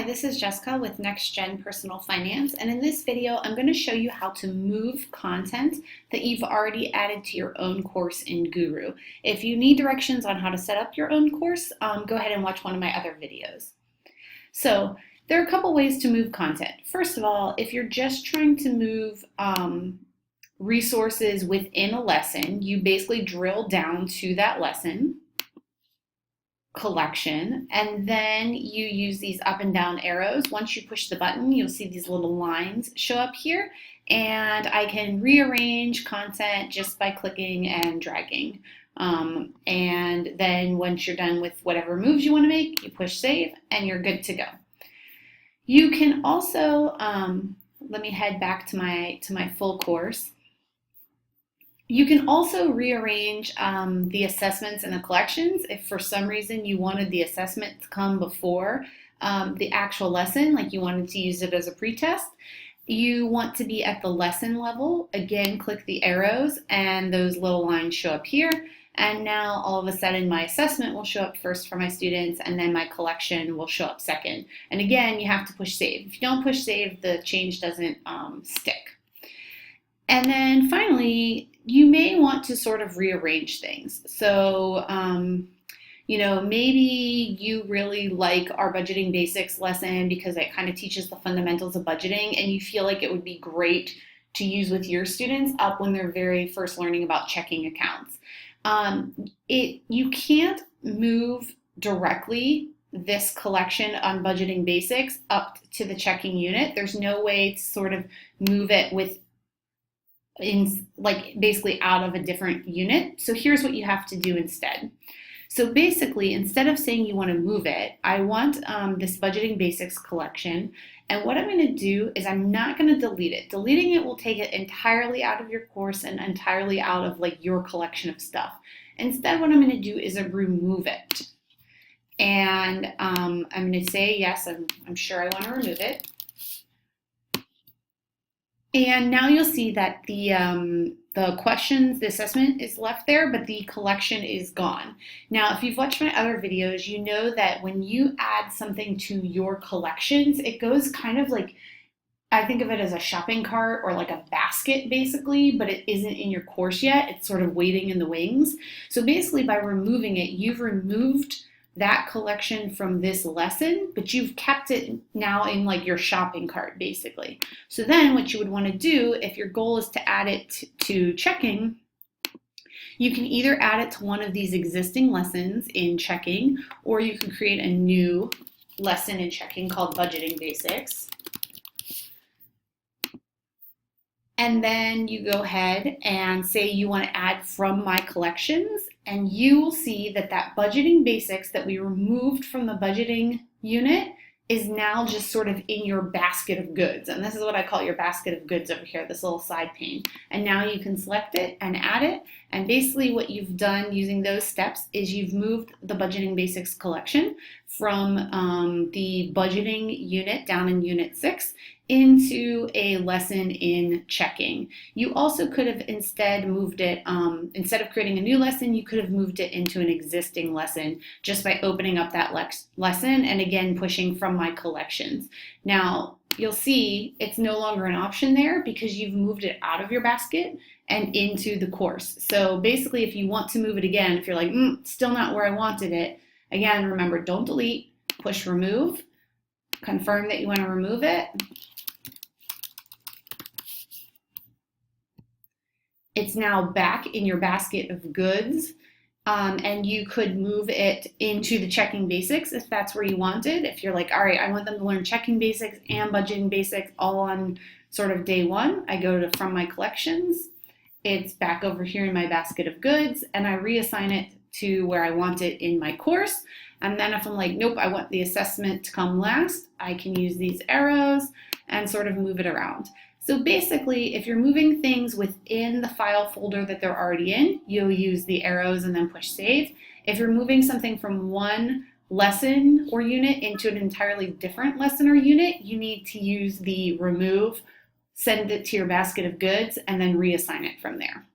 this is Jessica with Next Gen Personal Finance, and in this video I'm going to show you how to move content that you've already added to your own course in Gooru. If you need directions on how to set up your own course, go ahead and watch one of my other videos. So there are a couple ways to move content. First of all, if you're just trying to move resources within a lesson, you basically drill down to that lesson collection, and then you use these up and down arrows. Once you push the button, you'll see these little lines show up here, and I can rearrange content just by clicking and dragging. And then once you're done with whatever moves you want to make, you push save and you're good to go. You can also, let me head back to my full course. You can also rearrange the assessments and the collections if for some reason you wanted the assessment to come before the actual lesson, like you wanted to use it as a pretest. You want to be at the lesson level. Again, click the arrows and those little lines show up here. And now all of a sudden my assessment will show up first for my students, and then my collection will show up second. And again, you have to push save. If you don't push save, the change doesn't stick. And then finally, you may want to sort of rearrange things. So, maybe you really like our budgeting basics lesson because it kind of teaches the fundamentals of budgeting, and you feel like it would be great to use with your students up when they're very first learning about checking accounts. You can't move directly this collection on budgeting basics up to the checking unit. There's no way to sort of move it basically out of a different unit. So here's what you have to do instead. So basically, instead of saying you want to move it, I want this budgeting basics collection. And what I'm going to do is I'm not going to delete it. Deleting it will take it entirely out of your course and entirely out of your collection of stuff. Instead, what I'm going to do is remove it. And I'm going to say, yes, I'm sure I want to remove it. And now you'll see that the questions, the assessment is left there, but the collection is gone. Now, if you've watched my other videos, you know that when you add something to your collections, it goes kind of like, I think of it as a shopping cart or like a basket basically, but it isn't in your course yet. It's sort of waiting in the wings. So basically by removing it, you've removed that collection from this lesson, but you've kept it now in your shopping cart basically. So then what you would want to do if your goal is to add it to checking, you can either add it to one of these existing lessons in checking, or you can create a new lesson in checking called budgeting basics. And then you go ahead and say you want to add from my collections, and you will see that that budgeting basics that we removed from the budgeting unit is now just sort of in your basket of goods. And this is what I call your basket of goods over here, this little side pane. And now you can select it and add it. And basically what you've done using those steps is you've moved the budgeting basics collection from the budgeting unit down in unit 6 into a lesson in checking. You also could have instead moved it, instead of creating a new lesson, you could have moved it into an existing lesson just by opening up that lesson and again pushing from my collections. Now you'll see it's no longer an option there because you've moved it out of your basket and into the course. So basically if you want to move it again, if you're like, still not where I wanted it, again, remember, don't delete, push remove, confirm that you want to remove it. It's now back in your basket of goods, and you could move it into the checking basics if that's where you wanted. If you're like, all right, I want them to learn checking basics and budgeting basics all on sort of day one, I go to from my collections. It's back over here in my basket of goods, and I reassign it to where I want it in my course. And then if I'm like, nope, I want the assessment to come last, I can use these arrows and sort of move it around. So basically, if you're moving things within the file folder that they're already in, you'll use the arrows and then push save. If you're moving something from one lesson or unit into an entirely different lesson or unit, you need to use the remove, send it to your basket of goods, and then reassign it from there.